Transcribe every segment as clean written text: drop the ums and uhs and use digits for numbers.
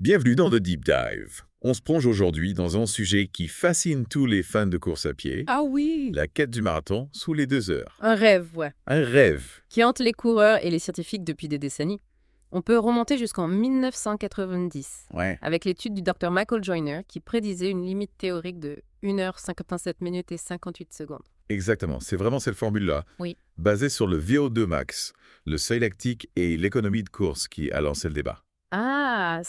Bienvenue dans The Deep Dive. On se plonge aujourd'hui dans un sujet qui fascine tous les fans de course à pied, Ah oui! la quête du marathon sous les 2 heures. Un rêve, ouais, Un rêve. qui hante les coureurs et les scientifiques depuis des décennies. On peut remonter jusqu'en 1990, Ouais. avec l'étude du Dr Michael Joyner qui prédisait une limite théorique de 1h57 minutes et 58 secondes. Exactement, c'est vraiment cette formule-là, Oui. basée sur le VO2 max, le seuil lactique et l'économie de course qui a lancé le débat. Ah,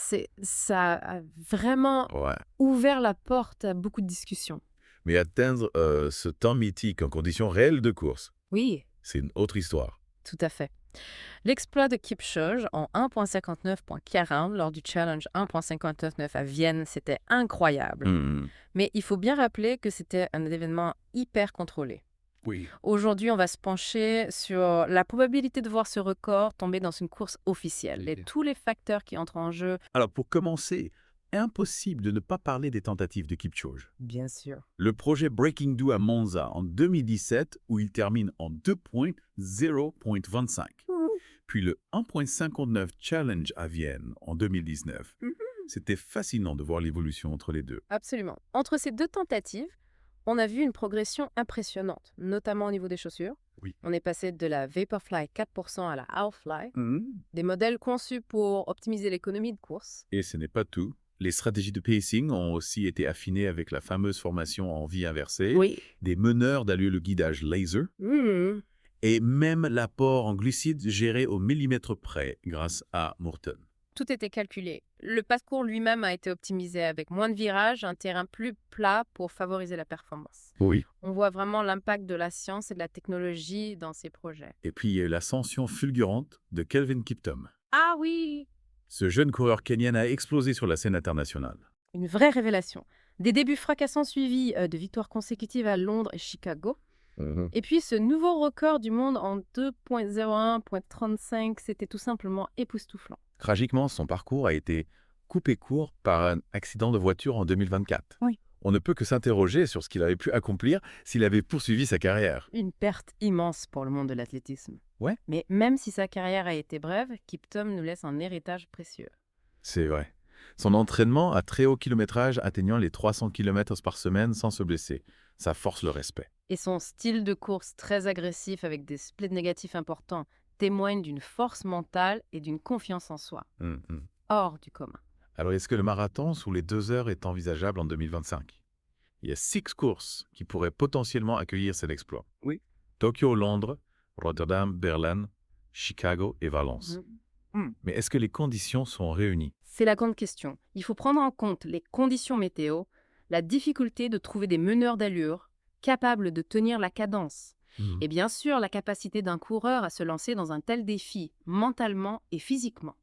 ça a vraiment Ouais. ouvert la porte à beaucoup de discussions. Mais atteindre ce temps mythique en conditions réelles de course, Oui, c'est une autre histoire. tout à fait. L'exploit de Kipchoge en 1.59.40 lors du challenge 1.59 à Vienne, c'était incroyable. Mais il faut bien rappeler que c'était un événement hyper contrôlé. Oui. Aujourd'hui, on va se pencher sur la probabilité de voir ce record tomber dans une course officielle et tous les facteurs qui entrent en jeu. Alors pour commencer, impossible de ne pas parler des tentatives de Kipchoge. Bien sûr. Le projet Breaking Do à Monza en 2017 où il termine en 2.0.25. Puis le 1.59 Challenge à Vienne en 2019. C'était fascinant de voir l'évolution entre les deux. Absolument. Entre ces deux tentatives, on a vu une progression impressionnante, notamment au niveau des chaussures. Oui. On est passé de la Vaporfly 4% à la Halfly, des modèles conçus pour optimiser l'économie de course. Et ce n'est pas tout. Les stratégies de pacing ont aussi été affinées avec la fameuse formation en vie inversée, Oui. des meneurs d'allure le guidage laser, et même l'apport en glucides géré au millimètre près grâce à Morton. Tout était calculé. Le parcours lui-même a été optimisé avec moins de virages, un terrain plus plat pour favoriser la performance. Oui. On voit vraiment l'impact de la science et de la technologie dans ces projets. Et puis il y a eu l'ascension fulgurante de Kelvin Kiptum. Ah oui! Ce jeune coureur kenyan a explosé sur la scène internationale. Une vraie révélation. Des débuts fracassants suivis de victoires consécutives à Londres et Chicago. Et puis ce nouveau record du monde en 2.01.35, c'était tout simplement époustouflant. Tragiquement, son parcours a été coupé court par un accident de voiture en 2024. Oui. On ne peut que s'interroger sur ce qu'il avait pu accomplir s'il avait poursuivi sa carrière. Une perte immense pour le monde de l'athlétisme. Ouais. Mais même si sa carrière a été brève, Kiptum nous laisse un héritage précieux. C'est vrai. Son entraînement à très haut kilométrage atteignant les 300 km par semaine sans se blesser, ça force le respect. Et son style de course très agressif avec des splits négatifs importants témoigne d'une force mentale et d'une confiance en soi, hors du commun. Alors, est-ce que le marathon sous les 2 heures est envisageable en 2025? Il y a 6 courses qui pourraient potentiellement accueillir cet exploit. Oui. Tokyo, Londres, Rotterdam, Berlin, Chicago et Valence. Mais est-ce que les conditions sont réunies? C'est la grande question. Il faut prendre en compte les conditions météo, la difficulté de trouver des meneurs d'allure capables de tenir la cadence. Et bien sûr, la capacité d'un coureur à se lancer dans un tel défi, mentalement et physiquement.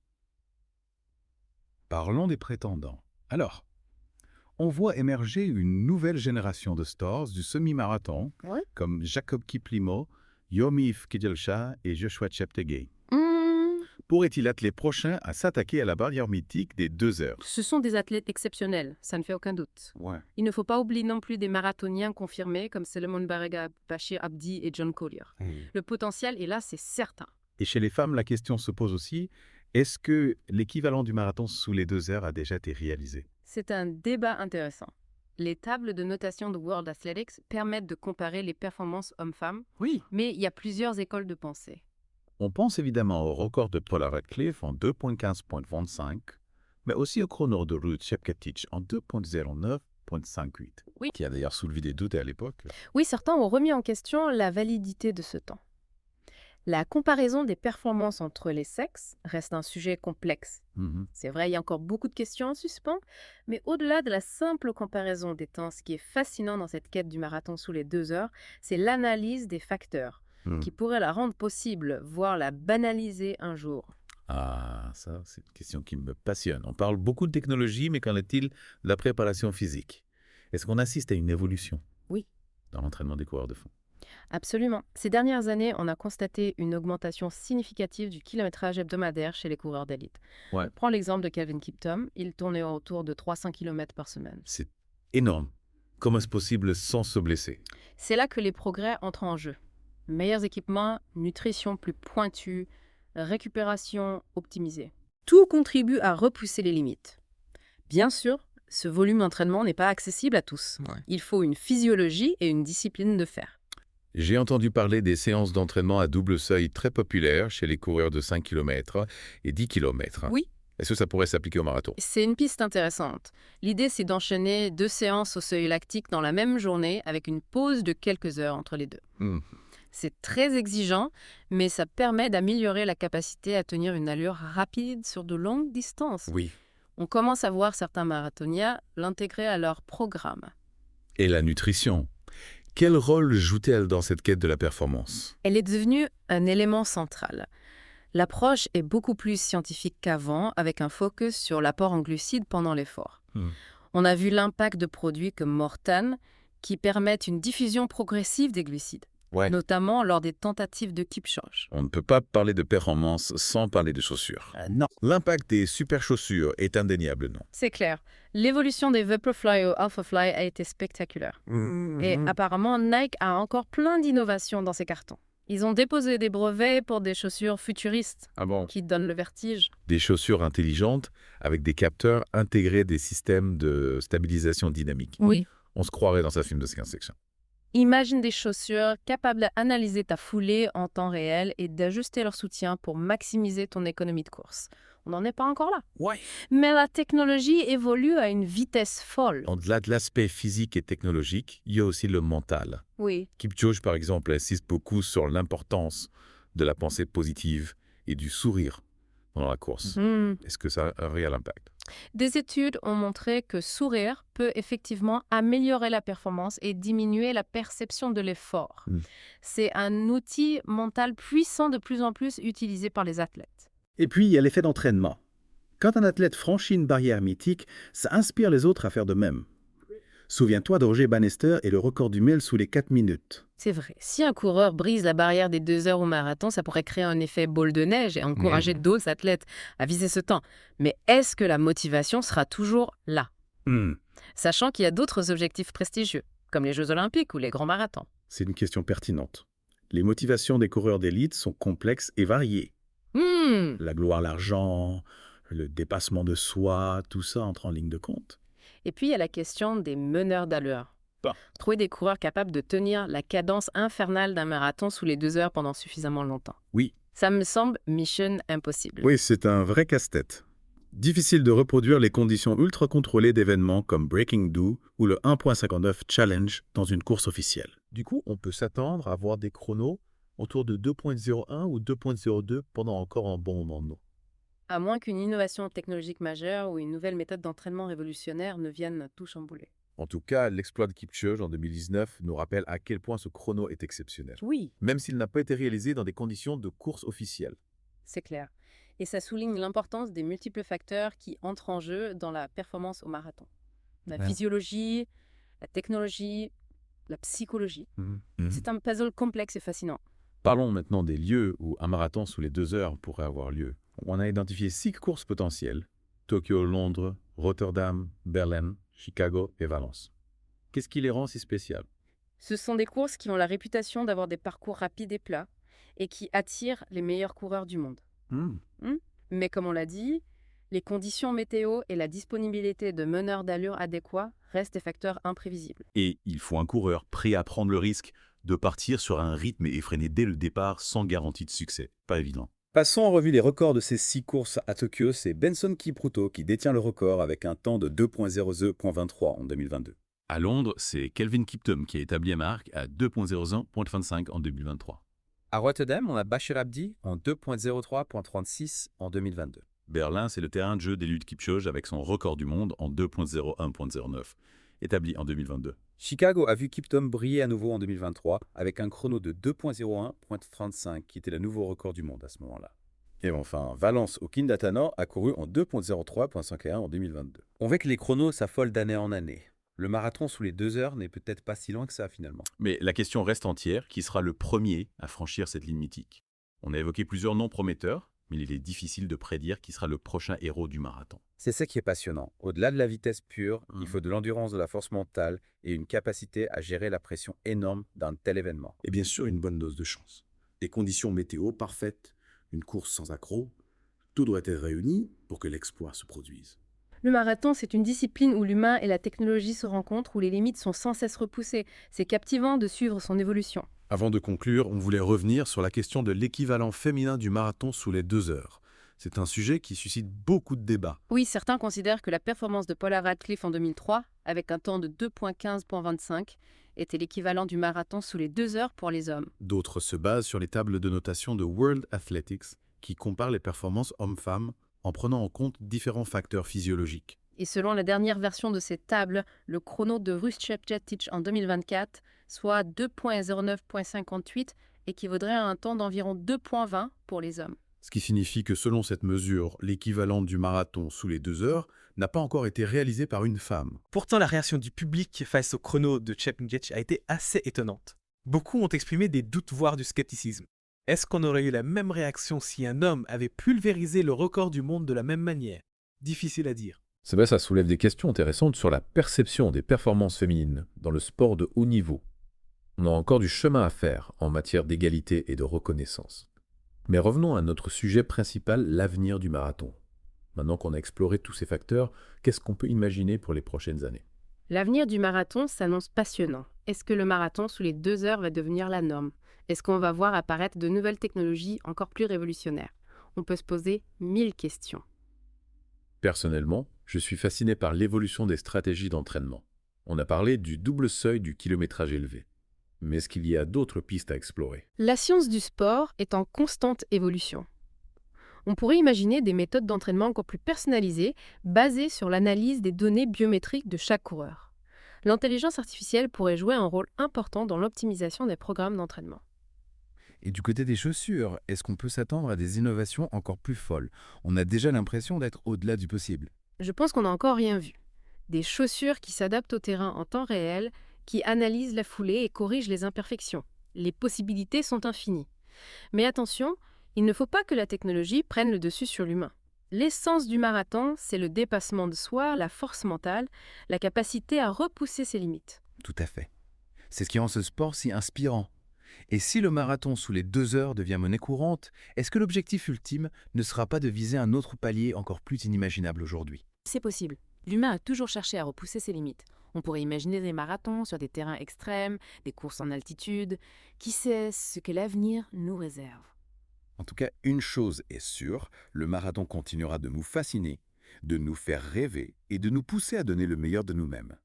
Parlons des prétendants. Alors, on voit émerger une nouvelle génération de stars du semi-marathon, comme Jacob Kiplimo, Yomif Kejelcha et Joshua Cheptegei. Pourrait-il être les prochains à s'attaquer à la barrière mythique des 2 heures? Ce sont des athlètes exceptionnels, ça ne fait aucun doute. Ouais. Il ne faut pas oublier non plus des marathoniens confirmés comme Solomon Barega, Bashir Abdi et John Collier. Le potentiel est là, c'est certain. Et chez les femmes, la question se pose aussi, est-ce que l'équivalent du marathon sous les 2 heures a déjà été réalisé? C'est un débat intéressant. Les tables de notation de World Athletics permettent de comparer les performances hommes-femmes, Oui. mais il y a plusieurs écoles de pensée. On pense évidemment au record de Paula Radcliffe en 2.15.25, mais aussi au chrono de Ruth Shepketich en 2.09.58, Oui. Qui a d'ailleurs soulevé des doutes à l'époque. Oui, certains ont remis en question la validité de ce temps. La comparaison des performances entre les sexes reste un sujet complexe. C'est vrai, il y a encore beaucoup de questions en suspens, mais au-delà de la simple comparaison des temps, ce qui est fascinant dans cette quête du marathon sous les 2 heures, c'est l'analyse des facteurs qui pourraient la rendre possible, voire la banaliser un jour. Ah, ça, c'est une question qui me passionne. On parle beaucoup de technologie, mais qu'en est-il de la préparation physique? Est-ce qu'on assiste à une évolution? Oui. Dans l'entraînement des coureurs de fond? Absolument. Ces dernières années, on a constaté une augmentation significative du kilométrage hebdomadaire chez les coureurs d'élite. Ouais. Prends l'exemple de Kelvin Kiptum, il tournait autour de 300 km par semaine. C'est énorme. Comment est-ce possible sans se blesser? C'est là que les progrès entrent en jeu. Meilleurs équipements, nutrition plus pointue, récupération optimisée. Tout contribue à repousser les limites. Bien sûr, ce volume d'entraînement n'est pas accessible à tous. Ouais. Il faut une physiologie et une discipline de fer. J'ai entendu parler des séances d'entraînement à double seuil très populaires chez les coureurs de 5 km et 10 km. Oui, Est-ce que ça pourrait s'appliquer au marathon? c'est une piste intéressante. L'idée, c'est d'enchaîner 2 séances au seuil lactique dans la même journée avec une pause de quelques heures entre les deux. Hmm. C'est très exigeant, mais ça permet d'améliorer la capacité à tenir une allure rapide sur de longues distances. Oui. On commence à voir certains marathoniens l'intégrer à leur programme. Et la nutrition? Quel rôle joue-t-elle dans cette quête de la performance? Elle est devenue un élément central. L'approche est beaucoup plus scientifique qu'avant, avec un focus sur l'apport en glucides pendant l'effort. On a vu l'impact de produits comme Mortan qui permettent une diffusion progressive des glucides, Ouais. notamment lors des tentatives de Kipchoge. On ne peut pas parler de performance sans parler de chaussures. Non. L'impact des super chaussures est indéniable, non? C'est clair. L'évolution des Vaporfly au Alphafly a été spectaculaire. Et apparemment, Nike a encore plein d'innovations dans ses cartons. Ils ont déposé des brevets pour des chaussures futuristes Ah bon? qui donnent le vertige. Des chaussures intelligentes avec des capteurs intégrés des systèmes de stabilisation dynamique. Oui. On se croirait dans un film de science-fiction. Imagine des chaussures capables d'analyser ta foulée en temps réel et d'ajuster leur soutien pour maximiser ton économie de course. On n'en est pas encore là. Ouais. Mais la technologie évolue à une vitesse folle. Au-delà de l'aspect physique et technologique, il y a aussi le mental. Oui. Kipchoge, par exemple, insiste beaucoup sur l'importance de la pensée positive et du sourire pendant la course. Est-ce que ça a un réel impact? Des études ont montré que sourire peut effectivement améliorer la performance et diminuer la perception de l'effort. C'est un outil mental puissant de plus en plus utilisé par les athlètes. Et puis, il y a l'effet d'entraînement. Quand un athlète franchit une barrière mythique, ça inspire les autres à faire de même. Souviens-toi de Roger Bannister et le record du mille sous les 4 minutes. C'est vrai. Si un coureur brise la barrière des 2 heures au marathon, ça pourrait créer un effet boule de neige et encourager d'autres athlètes à viser ce temps. Mais est-ce que la motivation sera toujours là? Sachant qu'il y a d'autres objectifs prestigieux, comme les Jeux Olympiques ou les grands marathons. C'est une question pertinente. Les motivations des coureurs d'élite sont complexes et variées. La gloire, l'argent, le dépassement de soi, tout ça entre en ligne de compte. Et puis, il y a la question des meneurs d'allure. Bah. Trouver des coureurs capables de tenir la cadence infernale d'un marathon sous les 2 heures pendant suffisamment longtemps. Oui. Ça me semble mission impossible. Oui, c'est un vrai casse-tête. Difficile de reproduire les conditions ultra contrôlées d'événements comme Breaking Do ou le 1.59 Challenge dans une course officielle. Du coup, on peut s'attendre à voir des chronos autour de 2.01 ou 2.02 pendant encore un bon moment de nous. À moins qu'une innovation technologique majeure ou une nouvelle méthode d'entraînement révolutionnaire ne vienne tout chambouler. En tout cas, l'exploit de Kipchoge en 2019 nous rappelle à quel point ce chrono est exceptionnel. Oui, Même s'il n'a pas été réalisé dans des conditions de course officielles. c'est clair. Et ça souligne l'importance des multiples facteurs qui entrent en jeu dans la performance au marathon. La physiologie, la technologie, la psychologie. C'est un puzzle complexe et fascinant. Parlons maintenant des lieux où un marathon sous les 2 heures pourrait avoir lieu. On a identifié 6 courses potentielles. Tokyo, Londres, Rotterdam, Berlin, Chicago et Valence. Qu'est-ce qui les rend si spéciales? Ce sont des courses qui ont la réputation d'avoir des parcours rapides et plats et qui attirent les meilleurs coureurs du monde. Mais comme on l'a dit, les conditions météo et la disponibilité de meneurs d'allure adéquats restent des facteurs imprévisibles. Et il faut un coureur prêt à prendre le risque de partir sur un rythme effréné dès le départ sans garantie de succès. Pas évident. Passons en revue les records de ces 6 courses à Tokyo. C'est Benson Kipruto qui détient le record avec un temps de 2.00.23 en 2022. À Londres, c'est Kelvin Kiptum qui a établi la marque à 2.01.25 en 2023. À Rotterdam, on a Bachir Abdi en 2.03.36 en 2022. Berlin, c'est le terrain de jeu d'Eliud Kipchoge avec son record du monde en 2.01.09, établi en 2022. Chicago a vu Kiptum briller à nouveau en 2023 avec un chrono de 2.01.35 qui était le nouveau record du monde à ce moment-là. Et enfin, Valence au Kindatana a couru en 2.03.51 en 2022. On voit que les chronos s'affolent d'année en année. Le marathon sous les 2 heures n'est peut-être pas si loin que ça finalement. Mais la question reste entière, qui sera le premier à franchir cette ligne mythique? On a évoqué plusieurs noms prometteurs, mais il est difficile de prédire qui sera le prochain héros du marathon. C'est ça qui est passionnant. Au-delà de la vitesse pure, il faut de l'endurance, de la force mentale et une capacité à gérer la pression énorme d'un tel événement. Et bien sûr, une bonne dose de chance. Des conditions météo parfaites, une course sans accroc, tout doit être réuni pour que l'exploit se produise. Le marathon, c'est une discipline où l'humain et la technologie se rencontrent, où les limites sont sans cesse repoussées. C'est captivant de suivre son évolution. Avant de conclure, on voulait revenir sur la question de l'équivalent féminin du marathon sous les 2 heures. C'est un sujet qui suscite beaucoup de débats. Oui, certains considèrent que la performance de Paula Radcliffe en 2003, avec un temps de 2,15.25, était l'équivalent du marathon sous les 2 heures pour les hommes. D'autres se basent sur les tables de notation de World Athletics, qui comparent les performances hommes-femmes en prenant en compte différents facteurs physiologiques. Et selon la dernière version de cette table, le chrono de Russ-Chepchetich en 2024, soit 2,09.58, équivaudrait à un temps d'environ 2,20 pour les hommes. Ce qui signifie que selon cette mesure, l'équivalent du marathon sous les 2 heures n'a pas encore été réalisé par une femme. Pourtant, la réaction du public face au chrono de Chepngetich a été assez étonnante. Beaucoup ont exprimé des doutes, voire du scepticisme. Est-ce qu'on aurait eu la même réaction si un homme avait pulvérisé le record du monde de la même manière? Difficile à dire. Ça soulève des questions intéressantes sur la perception des performances féminines dans le sport de haut niveau. On a encore du chemin à faire en matière d'égalité et de reconnaissance. Mais revenons à notre sujet principal, l'avenir du marathon. Maintenant qu'on a exploré tous ces facteurs, qu'est-ce qu'on peut imaginer pour les prochaines années? L'avenir du marathon s'annonce passionnant. Est-ce que le marathon sous les 2 heures va devenir la norme? Est-ce qu'on va voir apparaître de nouvelles technologies encore plus révolutionnaires? On peut se poser 1000 questions. Personnellement, je suis fasciné par l'évolution des stratégies d'entraînement. On a parlé du double seuil du kilométrage élevé. Mais est-ce qu'il y a d'autres pistes à explorer? La science du sport est en constante évolution. On pourrait imaginer des méthodes d'entraînement encore plus personnalisées, basées sur l'analyse des données biométriques de chaque coureur. L'intelligence artificielle pourrait jouer un rôle important dans l'optimisation des programmes d'entraînement. Et du côté des chaussures, est-ce qu'on peut s'attendre à des innovations encore plus folles? On a déjà l'impression d'être au-delà du possible. Je pense qu'on n'a encore rien vu. Des chaussures qui s'adaptent au terrain en temps réel, qui analysent la foulée et corrigent les imperfections. Les possibilités sont infinies. Mais attention, il ne faut pas que la technologie prenne le dessus sur l'humain. L'essence du marathon, c'est le dépassement de soi, la force mentale, la capacité à repousser ses limites. Tout à fait. C'est ce qui rend ce sport si inspirant. Et si le marathon sous les 2 heures devient monnaie courante, est-ce que l'objectif ultime ne sera pas de viser un autre palier encore plus inimaginable aujourd'hui? C'est possible. L'humain a toujours cherché à repousser ses limites. On pourrait imaginer des marathons sur des terrains extrêmes, des courses en altitude. Qui sait ce que l'avenir nous réserve? En tout cas, une chose est sûre, le marathon continuera de nous fasciner, de nous faire rêver et de nous pousser à donner le meilleur de nous-mêmes.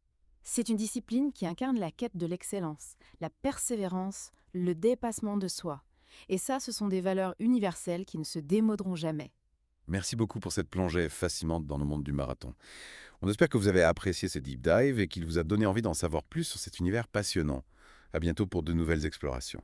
C'est une discipline qui incarne la quête de l'excellence, la persévérance, le dépassement de soi. Et ça, ce sont des valeurs universelles qui ne se démoderont jamais. Merci beaucoup pour cette plongée fascinante dans le monde du marathon. On espère que vous avez apprécié ce deep dive et qu'il vous a donné envie d'en savoir plus sur cet univers passionnant. À bientôt pour de nouvelles explorations.